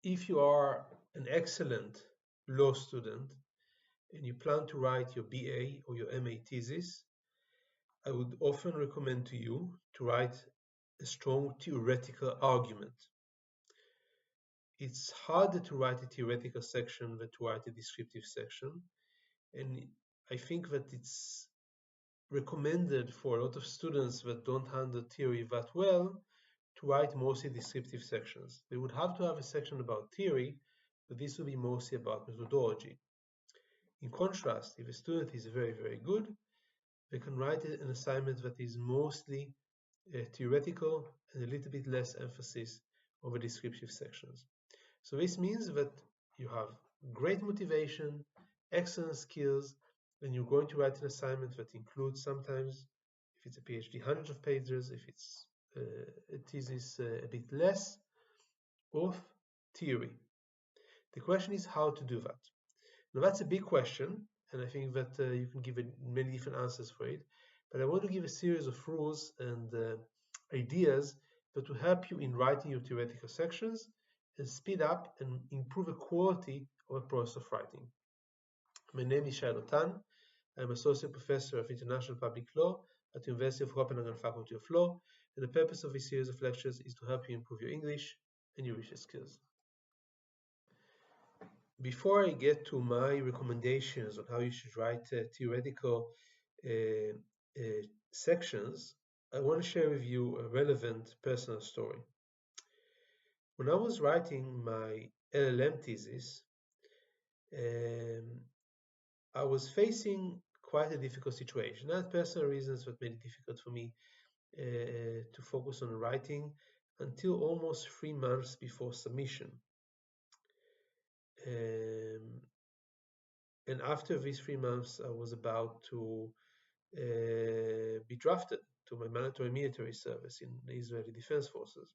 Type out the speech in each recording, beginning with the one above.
if you are an excellent law student and you plan to write your BA or your MA thesis, I would often recommend to you to write a strong theoretical argument. It's harder to write a theoretical section than to write a descriptive section, and I think that it's recommended for a lot of students that don't handle theory that well to write mostly descriptive sections. They would have to have a section about theory, but this will be mostly about methodology. In contrast, if a student is very, very good, they can write an assignment that is mostly theoretical and a little bit less emphasis on the descriptive sections. So this means that you have great motivation, excellent skills, and you're going to write an assignment that includes sometimes, if it's a PhD, hundreds of pages, if it's a thesis, a bit less of theory. The question is how to do that. Now that's a big question, and I think that you can give many different answers for it, but I want to give a series of rules and ideas that will help you in writing your theoretical sections and speed up and improve the quality of the process of writing. My name is Shai Lotan. I'm Associate Professor of International Public Law at the University of Copenhagen Faculty of Law, and the purpose of this series of lectures is to help you improve your English and your research skills. Before I get to my recommendations on how you should write theoretical sections, I want to share with you a relevant personal story. When I was writing my LLM thesis, I was facing quite a difficult situation. I had personal reasons that made it difficult for me to focus on writing until almost 3 months before submission. And after these 3 months, I was about to be drafted to my mandatory military service in the Israeli Defense Forces.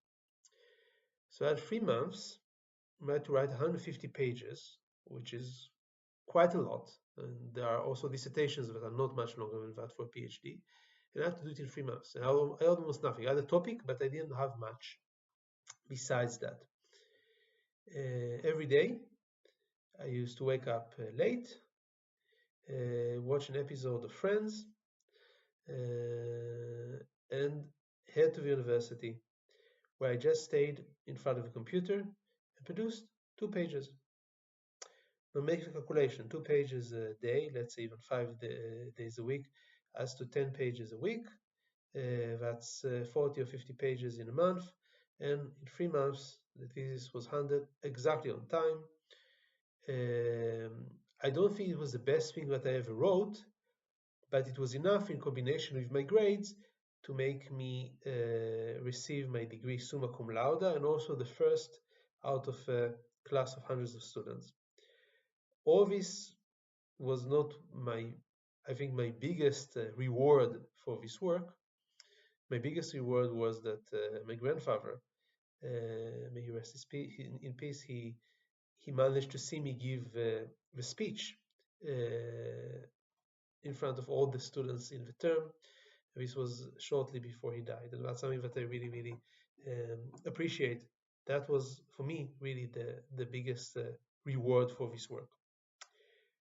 So I had 3 months. I had to write 150 pages, which is quite a lot. And there are also dissertations that are not much longer than that for a PhD. And I had to do it in 3 months. And I had almost nothing. I had a topic, but I didn't have much besides that. Every day, I used to wake up late, watch an episode of Friends, and head to the university, where I just stayed in front of a computer and produced 2 pages. Now make a calculation, 2 pages a day, let's say even 5 days a week, as to 10 pages a week. That's 40 or 50 pages in a month, and in 3 months the thesis was handed exactly on time. I don't think it was the best thing that I ever wrote, but it was enough in combination with my grades to make me receive my degree summa cum laude, and also the first out of a class of hundreds of students. All this was not I think my biggest reward for this work. My biggest reward was that my grandfather, may he rest in peace, he managed to see me give the speech in front of all the students in the term. This was shortly before he died, and that's something that I really, really appreciate. That was, for me, really the biggest reward for this work.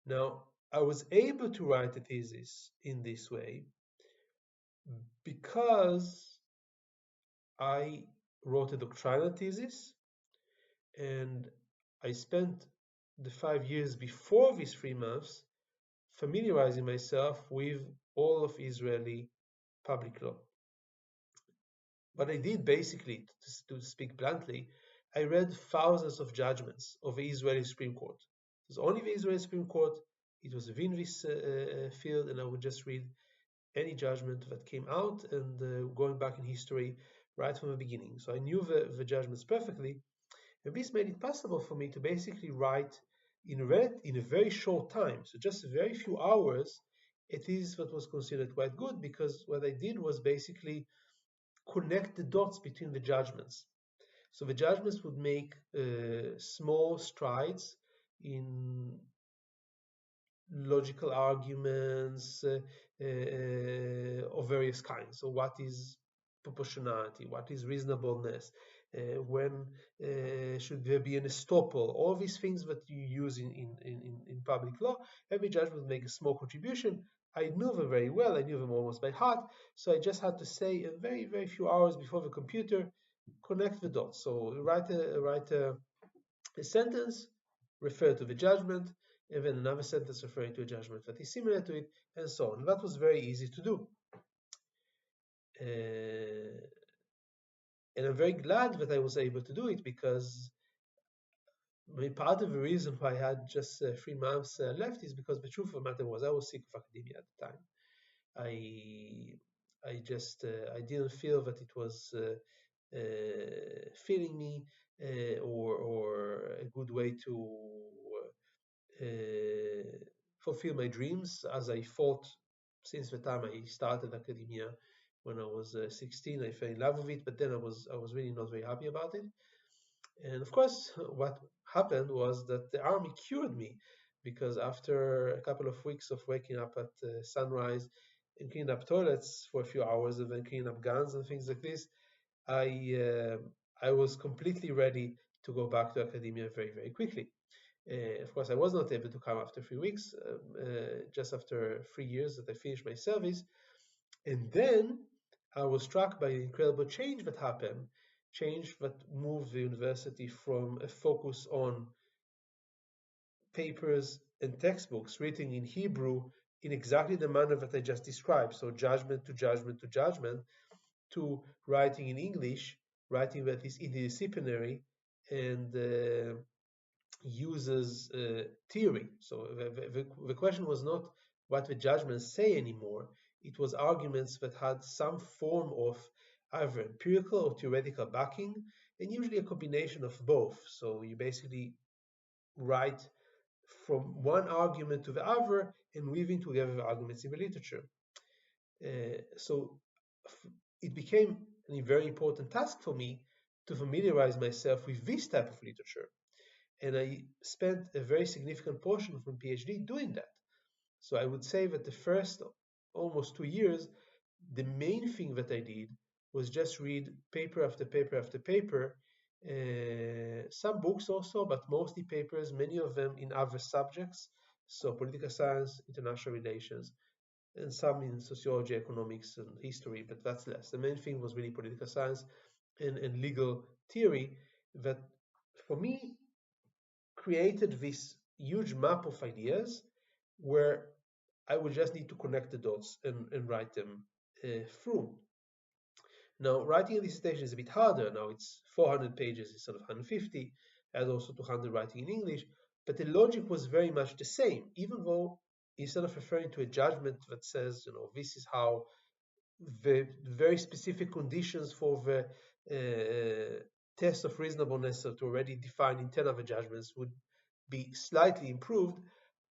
Now, I was able to write a thesis in this way because I wrote a doctoral thesis, and I spent the 5 years before these 3 months familiarizing myself with all of Israeli public law. What I did basically, to speak bluntly, I read thousands of judgments of the Israeli Supreme Court. It was only the Israeli Supreme Court, it was within this field, and I would just read any judgment that came out and going back in history right from the beginning. So I knew the judgments perfectly, and this made it possible for me to basically write in a very short time, so just a very few hours, a thesis that was considered quite good, because what I did was basically connect the dots between the judgments. So the judgments would make small strides in logical arguments of various kinds. So what is proportionality? What is reasonableness? When should there be an estoppel? All these things that you use in public law. Every judge would make a small contribution. I knew them very well. I knew them almost by heart. So I just had to say a very, very few hours before the computer, connect the dots. So write a sentence, refer to the judgment, and then another sentence referring to a judgment that is similar to it, and so on. That was very easy to do. And I'm very glad that I was able to do it, because part of the reason why I had just 3 months left is because the truth of the matter was I was sick of academia at the time. I didn't feel that it was filling me or a good way to fulfill my dreams, as I thought since the time I started academia when I was 16. I fell in love with it, but then I was really not very happy about it. And of course, what happened was that the army cured me, because after a couple of weeks of waking up at sunrise and cleaning up toilets for a few hours and then cleaning up guns and things like this, I was completely ready to go back to academia very, very quickly. Of course, I was not able to come after 3 weeks, just after 3 years that I finished my service. And then I was struck by the incredible change that happened, change that moved the university from a focus on papers and textbooks written in Hebrew in exactly the manner that I just described, so judgment to judgment to judgment, to writing in English, writing that is interdisciplinary and uses theory. So the question was not what the judgments say anymore. It was arguments that had some form of either empirical or theoretical backing, and usually a combination of both. So you basically write from one argument to the other and weaving together the arguments in the literature. So it became a very important task for me to familiarize myself with this type of literature. And I spent a very significant portion of my PhD doing that. So I would say that the first almost 2 years, the main thing that I did was just read paper after paper after paper, some books also, but mostly papers, many of them in other subjects, so political science, international relations, and some in sociology, economics, and history, but that's less. The main thing was really political science and legal theory that, for me, created this huge map of ideas where I would just need to connect the dots and write them through. Now, writing a dissertation is a bit harder. Now it's 400 pages instead of 150, and also 200 writing in English, but the logic was very much the same, even though instead of referring to a judgment that says, this is how the very specific conditions for the test of reasonableness that are already defined in 10 other judgments would be slightly improved,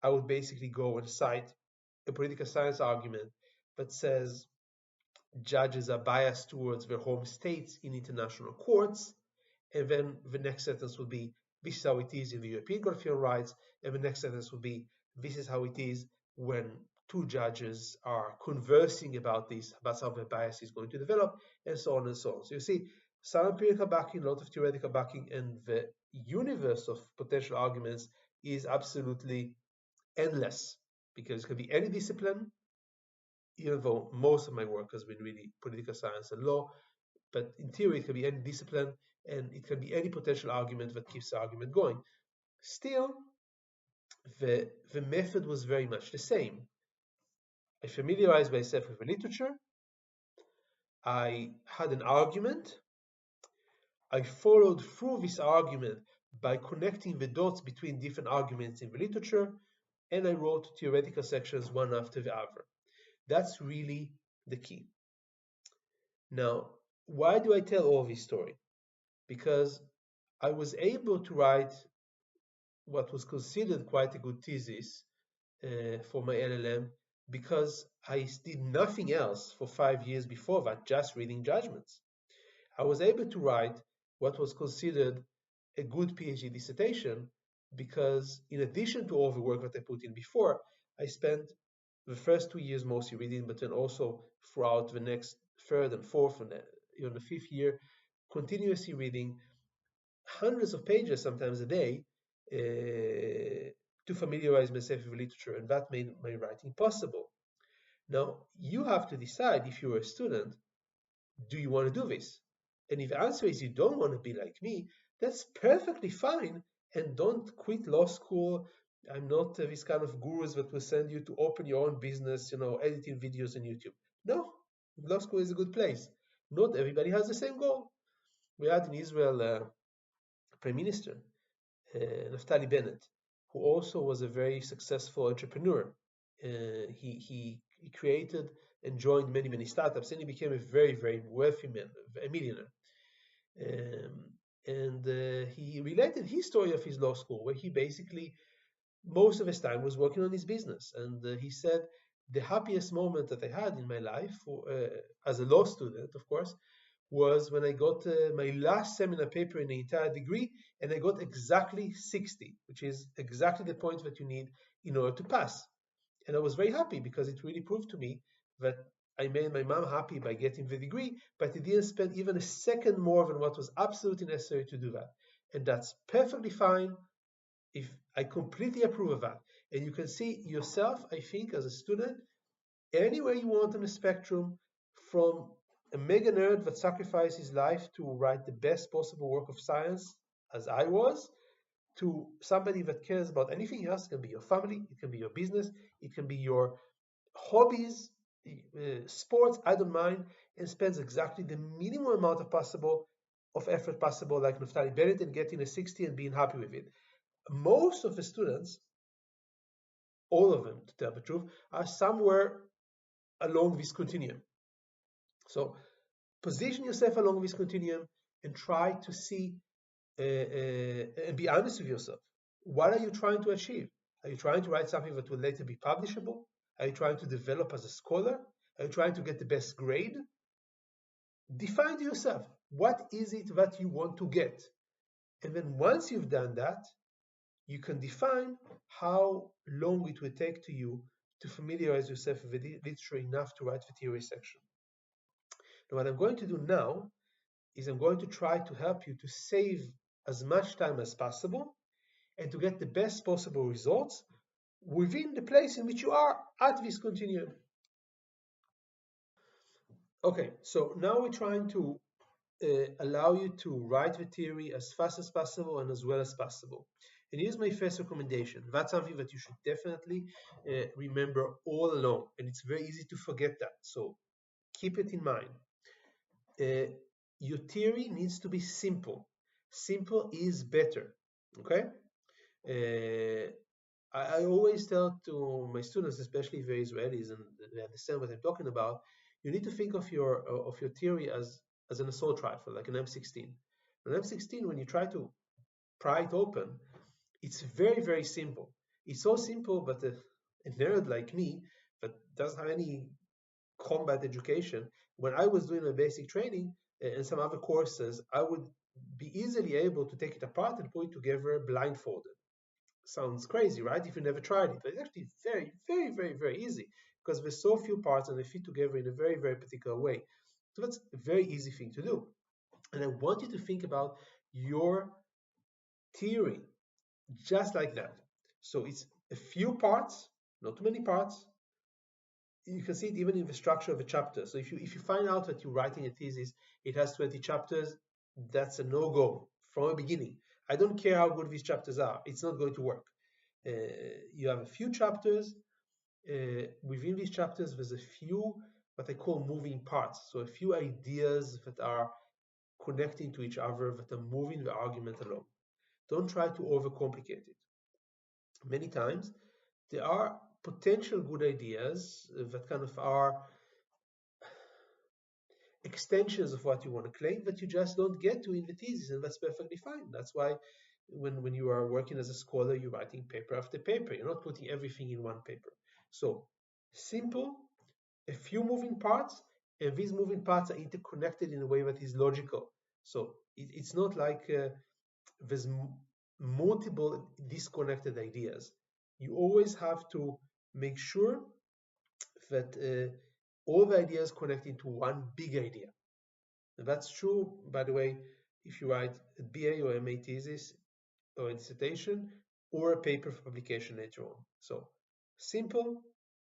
I would basically go and cite a political science argument that says judges are biased towards their home states in international courts, and then the next sentence would be, this is how it is in the European Court of Human Rights, and the next sentence would be, this is how it is when 2 judges are conversing about this, about how the bias is going to develop, and so on and so on. So you see, some empirical backing, a lot of theoretical backing, and the universe of potential arguments is absolutely endless, because it can be any discipline, even though most of my work has been really political science and law, but in theory it can be any discipline, and it can be any potential argument that keeps the argument going. Still, the method was very much the same. I familiarized myself with the literature, I had an argument, I followed through this argument by connecting the dots between different arguments in the literature, and I wrote theoretical sections one after the other. That's really the key. Now, why do I tell all this story? Because I was able to write what was considered quite a good thesis for my LLM, because I did nothing else for 5 years before that, just reading judgments. I was able to write what was considered a good PhD dissertation because, in addition to all the work that I put in before, I spent the first 2 years mostly reading, but then also throughout the next third and fourth and even the fifth year, continuously reading hundreds of pages, sometimes a day, to familiarize myself with literature, and that made my writing possible. Now, you have to decide, if you're a student, do you want to do this? And if the answer is you don't want to be like me, that's perfectly fine. And don't quit law school. I'm not this kind of gurus that will send you to open your own business, editing videos on YouTube. No, law school is a good place. Not everybody has the same goal. We had in Israel Prime Minister, Naftali Bennett, who also was a very successful entrepreneur. He created and joined many, many startups, and he became a very, very wealthy man, a millionaire. He related his story of his law school, where he basically, most of his time, was working on his business. And he said, the happiest moment that I had in my life, as a law student, of course, was when I got my last seminar paper in the entire degree, and I got exactly 60, which is exactly the point that you need in order to pass. And I was very happy, because it really proved to me that I made my mom happy by getting the degree, but I didn't spend even a second more than what was absolutely necessary to do that. And that's perfectly fine. If I completely approve of that. And you can see yourself, I think, as a student, anywhere you want on the spectrum, from a mega nerd that sacrificed his life to write the best possible work of science, as I was, to somebody that cares about anything else. It can be your family, it can be your business, it can be your hobbies, sports, I don't mind, and spends exactly the minimum amount of effort possible, like Naftali Bennett, and getting a 60 and being happy with it. Most of the students, all of them, to tell the truth, are somewhere along this continuum. So position yourself along this continuum and try to see and be honest with yourself. What are you trying to achieve? Are you trying to write something that will later be publishable? Are you trying to develop as a scholar? Are you trying to get the best grade? Define to yourself, what is it that you want to get? And then once you've done that, you can define how long it will take to you to familiarize yourself with literature enough to write the theory section. Now, what I'm going to do now is I'm going to try to help you to save as much time as possible and to get the best possible results within the place in which you are at this continuum. Okay, so now we're trying to allow you to write the theory as fast as possible and as well as possible. And here's my first recommendation. That's something that you should definitely remember all along. And it's very easy to forget that. So keep it in mind. Your theory needs to be simple. Simple is better. Okay? I always tell to my students, especially if they're Israelis and they understand what I'm talking about, you need to think of your theory as an assault rifle, like an M16. An M16, when you try to pry it open, it's very, very simple. It's so simple, but a nerd like me that doesn't have any combat education, when I was doing my basic training and some other courses, I would be easily able to take it apart and put it together blindfolded. Sounds crazy, right? If you never tried it, but it's actually very, very, very, very easy, because there's so few parts and they fit together in a very, very particular way. So that's a very easy thing to do. And I want you to think about your theory just like that. So it's a few parts, not too many parts. You can see it even in the structure of a chapter. So if you find out that you're writing a thesis, it has 20 chapters, that's a no-go from the beginning. I don't care how good these chapters are, it's not going to work. You have a few chapters. Within these chapters, there's a few what I call moving parts. So a few ideas that are connecting to each other, that are moving the argument along. Don't try to overcomplicate it. Many times, there are potential good ideas that kind of are extensions of what you want to claim that you just don't get to in the thesis, and that's perfectly fine. That's why when you are working as a scholar, you're writing paper after paper. You're not putting everything in one paper. So simple, a few moving parts, and these moving parts are interconnected in a way that is logical. So it's not like there's multiple disconnected ideas. You always have to make sure that all the ideas connect into one big idea. And that's true, by the way, if you write a BA or MA thesis or a dissertation or a paper for publication later on. So simple,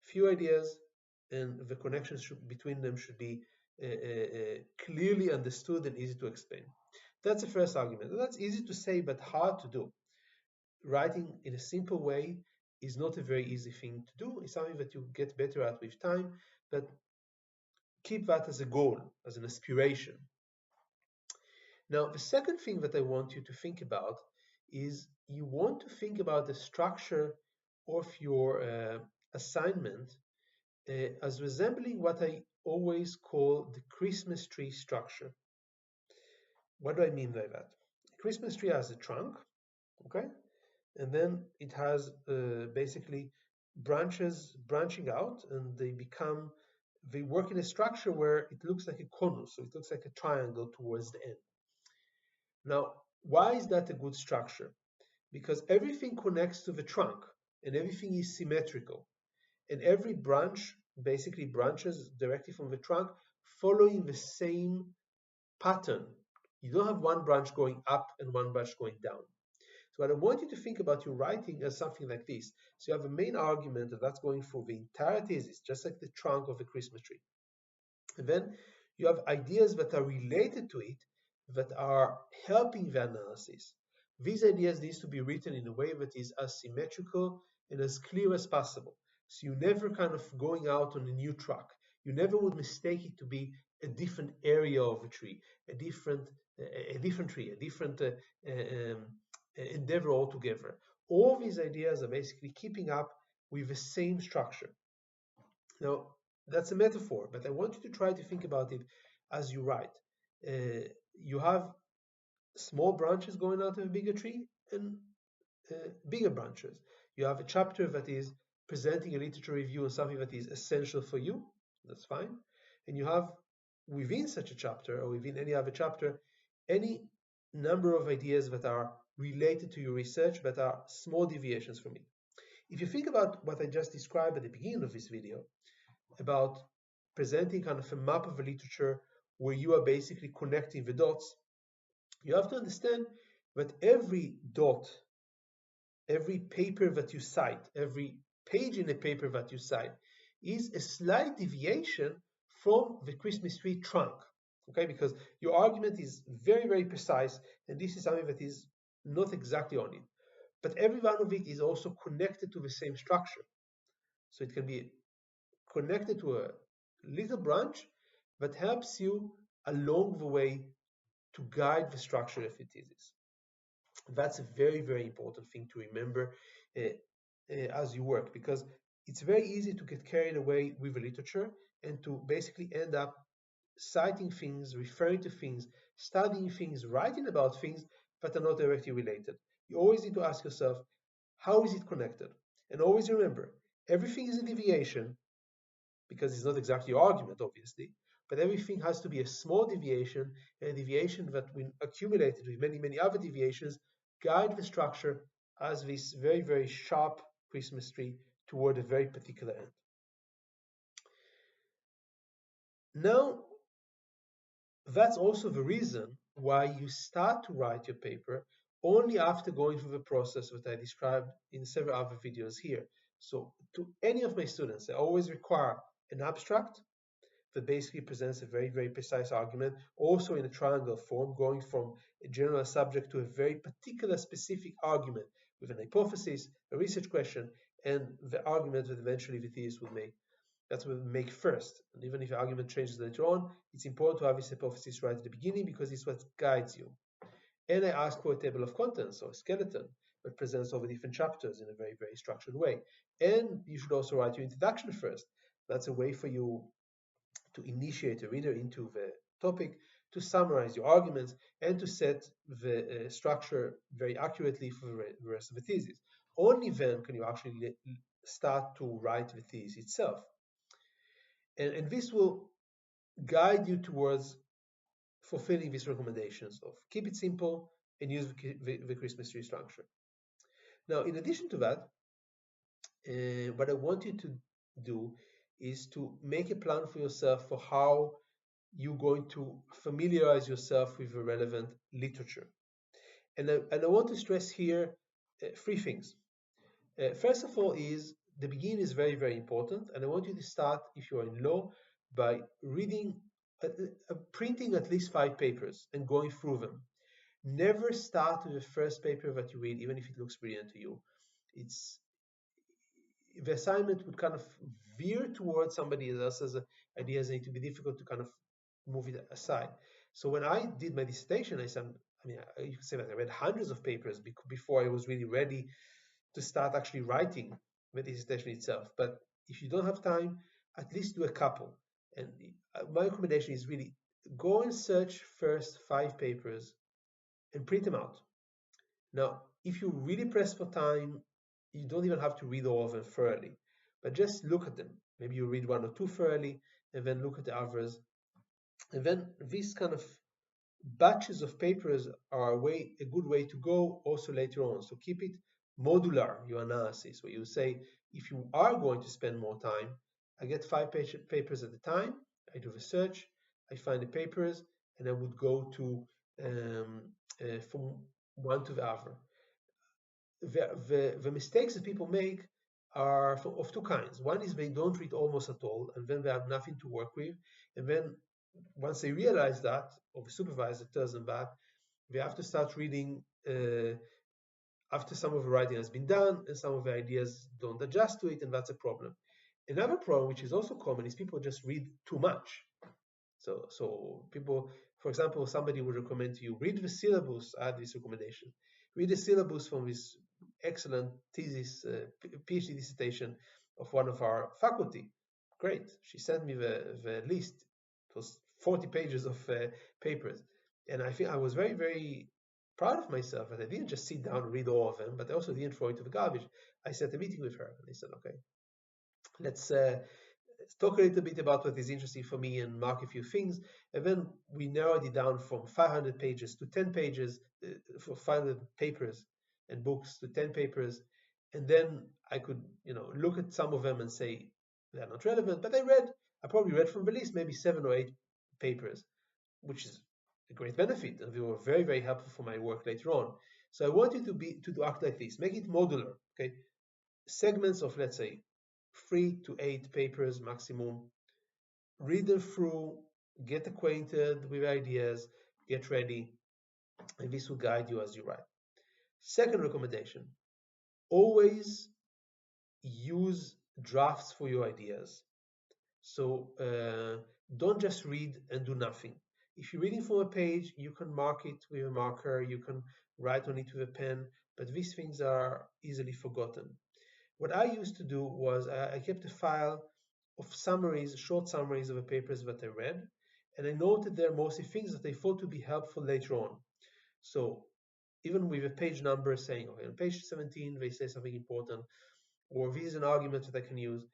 few ideas, and the connections between them should be clearly understood and easy to explain. That's the first argument. And that's easy to say, but hard to do. Writing in a simple way is not a very easy thing to do. It's something that you get better at with time, but keep that as a goal, as an aspiration. Now, the second thing that I want you to think about is you want to think about the structure of your assignment as resembling what I always call the Christmas tree structure. What do I mean by that? A Christmas tree has a trunk, okay? And then it has basically branches branching out, and they work in a structure where it looks like a conus, so it looks like a triangle towards the end. Now, why is that a good structure? Because everything connects to the trunk and everything is symmetrical. And every branch basically branches directly from the trunk following the same pattern. You don't have one branch going up and one branch going down. So what I want you to think about your writing as something like this. So you have a main argument that's going for the entire thesis, just like the trunk of a Christmas tree. And then you have ideas that are related to it that are helping the analysis. These ideas need to be written in a way that is as symmetrical and as clear as possible. So you never kind of going out on a new track. You never would mistake it to be a different area of a tree, a different tree, a different endeavor altogether. All these ideas are basically keeping up with the same structure. Now, that's a metaphor, but I want you to try to think about it as you write. You have small branches going out of a bigger tree and bigger branches. You have a chapter that is presenting a literature review on something that is essential for you. That's fine. And you have within such a chapter or within any other chapter, any number of ideas that are related to your research that are small deviations from it. If you think about what I just described at the beginning of this video, about presenting kind of a map of the literature where you are basically connecting the dots, you have to understand that every dot, every paper that you cite, every page in a paper that you cite is a slight deviation from the Christmas tree trunk, okay? Because your argument is very, very precise, and this is something that is not exactly on it. But every one of it is also connected to the same structure. So it can be connected to a little branch that helps you along the way to guide the structure of your thesis. That's a very, very important thing to remember as you work, because it's very easy to get carried away with the literature and to basically end up citing things, referring to things, studying things, writing about things that are not directly related. You always need to ask yourself, how is it connected? And always remember, everything is a deviation, because it's not exactly your argument, obviously, but everything has to be a small deviation, and a deviation that, when accumulated with many, many other deviations, guide the structure as this very, very sharp Christmas tree toward a very particular end. Now, that's also the reason why you start to write your paper only after going through the process that I described in several other videos here. So to any of my students, I always require an abstract that basically presents a very, very precise argument, also in a triangle form, going from a general subject to a very particular specific argument with an hypothesis, a research question, and the argument that eventually the thesis will make. That's what we make first. And even if the argument changes later on, it's important to have this hypothesis right at the beginning because it's what guides you. And I ask for a table of contents or a skeleton that presents all the different chapters in a very, very structured way. And you should also write your introduction first. That's a way for you to initiate a reader into the topic, to summarize your arguments, and to set the structure very accurately for the rest of the thesis. Only then can you actually start to write the thesis itself. And this will guide you towards fulfilling these recommendations of keep it simple and use the Christmas tree structure. Now, in addition to that, what I want you to do is to make a plan for yourself for how you're going to familiarize yourself with the relevant literature. And I want to stress here three things. First of all, is the beginning is very, very important, and I want you to start, if you are in law, by reading, printing at least 5 papers and going through them. Never start with the first paper that you read, even if it looks brilliant to you. It's the assignment would kind of veer towards somebody else's ideas, and it would be difficult to kind of move it aside. So when I did my dissertation, you could say that I read hundreds of papers before I was really ready to start actually writing the dissertation itself. But if you don't have time, at least do a couple. And my recommendation is really go and search first 5 papers and print them out. Now, if you really press for time, you don't even have to read all of them thoroughly, but just look at them. Maybe you read 1 or 2 thoroughly, and then look at the others. And then these kind of batches of papers are a good way to go also later on. So keep it modular, your analysis, where you say, if you are going to spend more time, I get 5 papers at a time, I do research, I find the papers, and I would go to from one to the other. The mistakes that people make are of 2 kinds. One is they don't read almost at all, and then they have nothing to work with. And then once they realize that, or the supervisor tells them that, they have to start reading after some of the writing has been done, and some of the ideas don't adjust to it, and that's a problem. Another problem, which is also common, is people just read too much. So people, for example, somebody would recommend to you, read the syllabus. I had this recommendation. Read the syllabus from this excellent thesis, PhD dissertation of one of our faculty. Great. She sent me the list. It was 40 pages of papers. And I think I was very, very proud of myself that I didn't just sit down and read all of them, but I also didn't throw it to the garbage. I set a meeting with her and I said, okay, let's talk a little bit about what is interesting for me and mark a few things. And then we narrowed it down from 500 pages to 10 pages, for 500 papers and books to 10 papers. And then I could, look at some of them and say they're not relevant, but I probably read from the list maybe 7 or 8 papers, which is a great benefit, and they were very, very helpful for my work later on. So I want you to act like this. Make it modular, okay? Segments of, let's say, 3 to 8 papers maximum. Read them through, get acquainted with ideas, get ready, and this will guide you as you write. Second recommendation, always use drafts for your ideas. So don't just read and do nothing. If you're reading from a page, you can mark it with a marker, you can write on it with a pen, but these things are easily forgotten. What I used to do was I kept a file of summaries, short summaries of the papers that I read, and I noted there mostly things that I thought would be helpful later on. So even with a page number saying, okay, on page 17 they say something important, or this is an argument that I can use,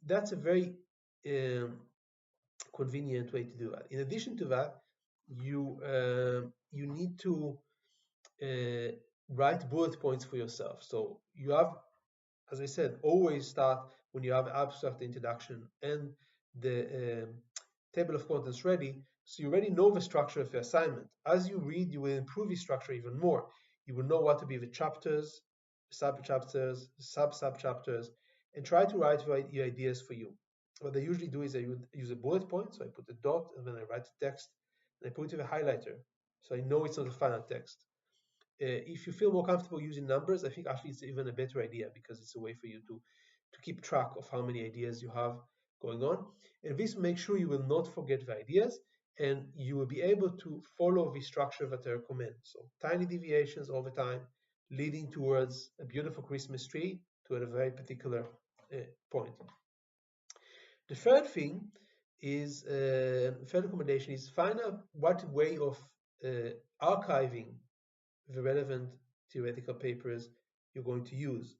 that's a very convenient way to do that. In addition to that, you need to write bullet points for yourself. So you have, as I said, always start when you have abstract introduction and the table of contents ready, so you already know the structure of the assignment. As you read, you will improve the structure even more. You will know what to be the chapters, sub-chapters, sub-sub-chapters, and try to write your ideas for you. What I usually do is I would use a bullet point, so I put a dot, and then I write the text, and I put it with a highlighter, so I know it's not the final text. If you feel more comfortable using numbers, I think actually it's even a better idea, because it's a way for you to keep track of how many ideas you have going on. And this will make sure you will not forget the ideas, and you will be able to follow the structure that I recommend. So tiny deviations all the time, leading towards a beautiful Christmas tree to a very particular point. The third thing is, third recommendation is find out what way of archiving the relevant theoretical papers you're going to use.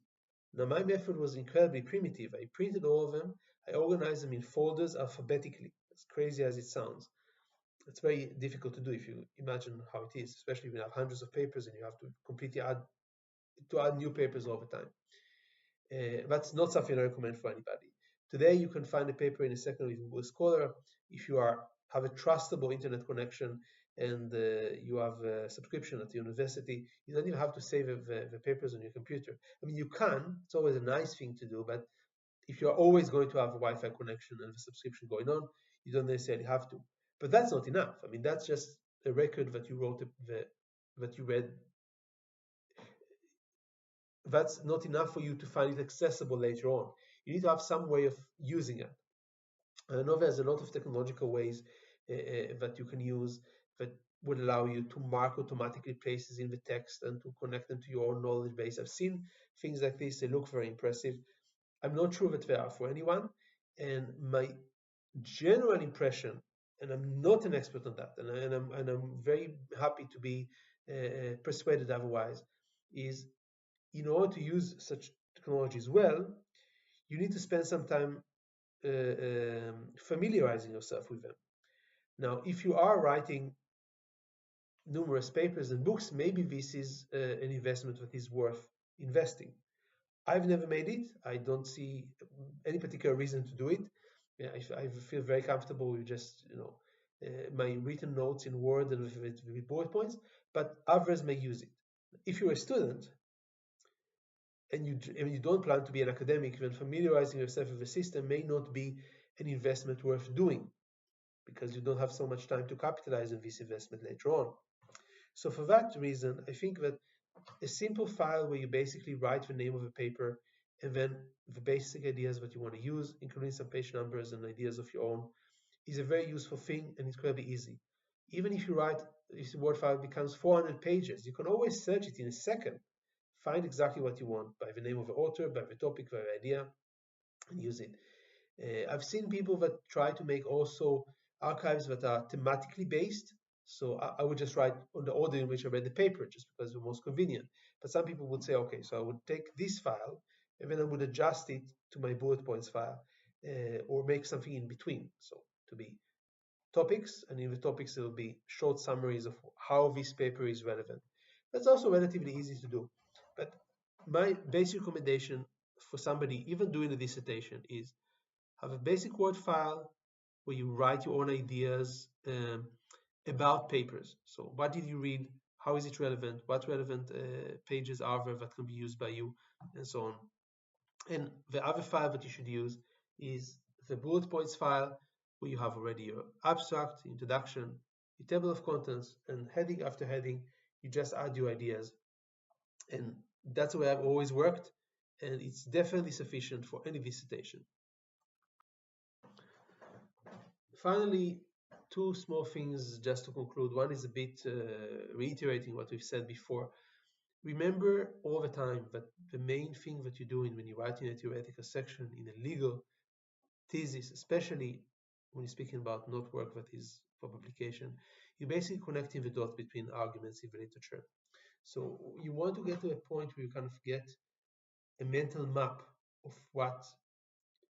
Now, my method was incredibly primitive. I printed all of them, I organized them in folders alphabetically, as crazy as it sounds. It's very difficult to do if you imagine how it is, especially when you have hundreds of papers and you have to completely add new papers all the time. That's not something I recommend for anybody. Today, you can find a paper in a second with Google Scholar. If you are have a trustable internet connection and you have a subscription at the university, you don't even have to save the papers on your computer. I mean, you can, it's always a nice thing to do, but if you're always going to have a Wi-Fi connection and the subscription going on, you don't necessarily have to. But that's not enough. I mean, that's just a record that you wrote, that you read. That's not enough for you to find it accessible later on. You need to have some way of using it. I know there's a lot of technological ways that you can use that would allow you to mark automatically places in the text and to connect them to your own knowledge base. I've seen things like this, they look very impressive. I'm not sure that they are for anyone. And my general impression, and I'm not an expert on that, and I'm very happy to be persuaded otherwise, is in order to use such technologies well, you need to spend some time familiarizing yourself with them. Now, if you are writing numerous papers and books, maybe this is an investment that is worth investing. I've never made it. I don't see any particular reason to do it. Yeah, I feel very comfortable with just my written notes in Word and with bullet points, but others may use it. If you're a student and you don't plan to be an academic, then familiarizing yourself with the system may not be an investment worth doing because you don't have so much time to capitalize on this investment later on. So for that reason, I think that a simple file where you basically write the name of a paper and then the basic ideas that you want to use, including some page numbers and ideas of your own, is a very useful thing and it's going to be easy. Even if if the Word file becomes 400 pages, you can always search it in a second, find exactly what you want by the name of the author, by the topic, by the idea, and use it. I've seen people that try to make also archives that are thematically based. So I would just write on the order in which I read the paper, just because it's most convenient. But some people would say, okay, so I would take this file and then I would adjust it to my bullet points file or make something in between. So to be topics, and in the topics there will be short summaries of how this paper is relevant. That's also relatively easy to do. But my basic recommendation for somebody even doing a dissertation is have a basic Word file where you write your own ideas about papers. So what did you read? How is it relevant? What relevant pages are there that can be used by you? And so on. And the other file that you should use is the bullet points file where you have already your abstract, introduction, your table of contents, and heading after heading, you just add your ideas. And that's the way I've always worked, and it's definitely sufficient for any dissertation. Finally, two small things just to conclude. One is a bit reiterating what we've said before. Remember all the time that the main thing that you're doing when you're writing a theoretical section in a legal thesis, especially when you're speaking about not work that is for publication, you're basically connecting the dots between arguments in the literature. So you want to get to a point where you kind of get a mental map of what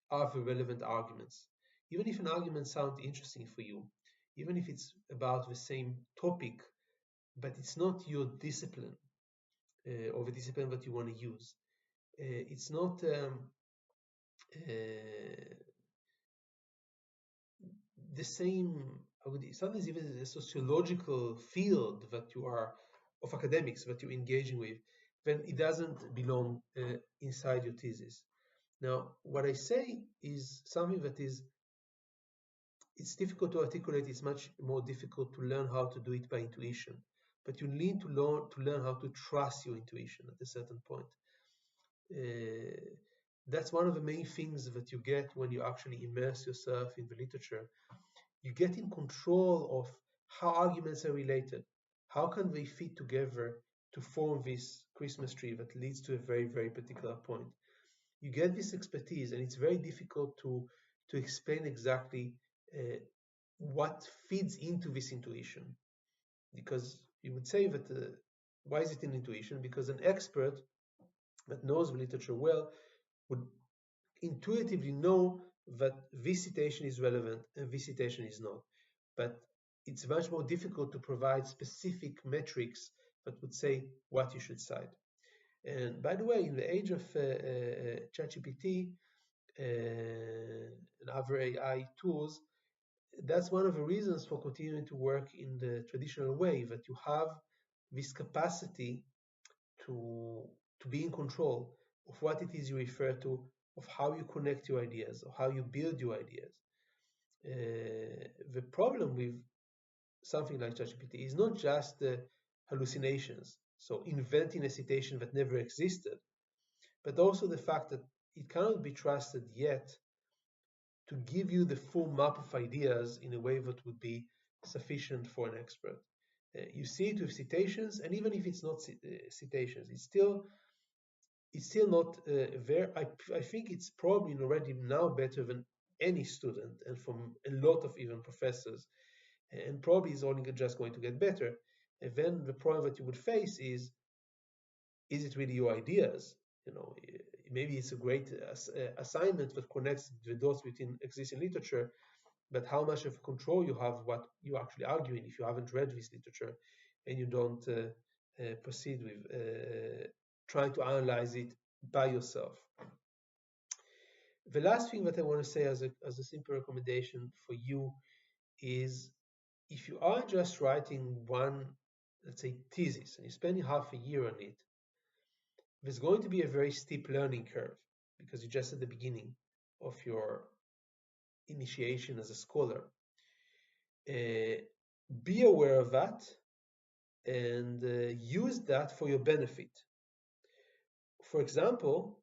are the relevant arguments. Even if an argument sounds interesting for you, even if it's about the same topic, but it's not your discipline or the discipline that you want to use. It's not the same, sometimes even a sociological field that you are, of academics that you're engaging with, then it doesn't belong inside your thesis. Now, what I say is something that it's difficult to articulate. It's much more difficult to learn how to do it by intuition. But you need to learn how to trust your intuition at a certain point. That's one of the main things that you get when you actually immerse yourself in the literature. You get in control of how arguments are related. How can they fit together to form this Christmas tree that leads to a very, very particular point? You get this expertise, and it's very difficult to explain exactly what feeds into this intuition. Because you would say that, why is it an intuition? Because an expert that knows the literature well would intuitively know that this citation is relevant and this citation is not. But it's much more difficult to provide specific metrics that would say what you should cite. And by the way, in the age of ChatGPT and other AI tools, that's one of the reasons for continuing to work in the traditional way, that you have this capacity to be in control of what it is you refer to, of how you connect your ideas, or how you build your ideas. The problem with something like ChatGPT is not just the hallucinations, so inventing a citation that never existed, but also the fact that it cannot be trusted yet to give you the full map of ideas in a way that would be sufficient for an expert. You see it with citations, and even if it's not citations, it's still not there. I think it's probably already now better than any student, and from a lot of even professors, and probably is only just going to get better. And then the problem that you would face is it really your ideas? You know, maybe it's a great assignment that connects the dots between existing literature, but how much of control you have what you're actually arguing if you haven't read this literature and you don't proceed with trying to analyze it by yourself. The last thing that I want to say as a simple recommendation for you is, if you are just writing one, let's say, thesis, and you're spending half a year on it, there's going to be a very steep learning curve because you're just at the beginning of your initiation as a scholar. Be aware of that and use that for your benefit. For example,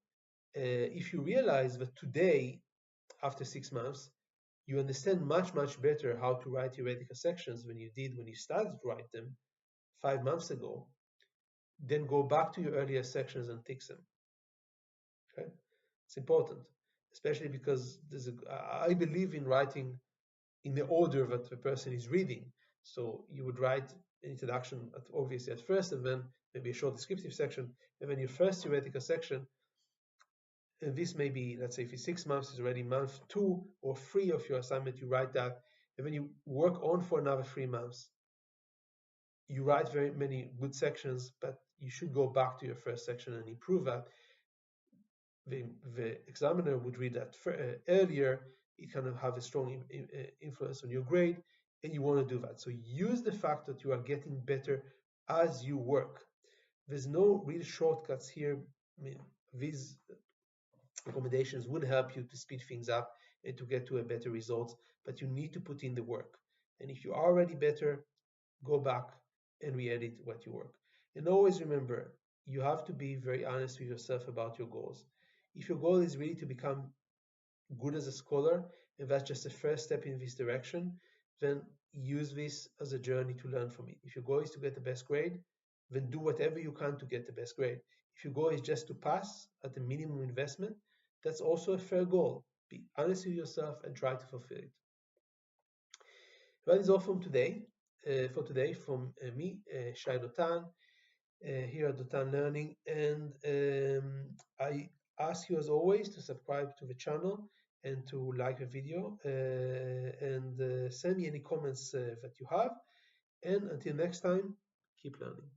if you realize that today, after 6 months, you understand much better how to write theoretical sections than you did when you started to write them 5 months ago, then go back to your earlier sections and fix them. Okay, it's important, especially because I believe in writing in the order that the person is reading. So you would write an introduction, obviously at first, and then maybe a short descriptive section, and then your first theoretical section. And this may be, let's say, if it's 6 months, it's already month 2 or 3 of your assignment. You write that, and then you work on for another 3 months. You write very many good sections, but you should go back to your first section and improve that. The examiner would read that earlier. It kind of have a strong influence on your grade, and you want to do that. So use the fact that you are getting better as you work. There's no real shortcuts here. I mean, these recommendations would help you to speed things up and to get to a better results, but you need to put in the work. And if you are already better, go back and re-edit what you work. And always remember, you have to be very honest with yourself about your goals. If your goal is really to become good as a scholar, and that's just the first step in this direction, then use this as a journey to learn from it. If your goal is to get the best grade, then do whatever you can to get the best grade. If your goal is just to pass at the minimum investment, that's also a fair goal. Be honest with yourself and try to fulfill it. That is all from today. From me, Shai Dotan, here at Dotan Learning, and I ask you as always to subscribe to the channel and to like the video and send me any comments that you have. And until next time, keep learning.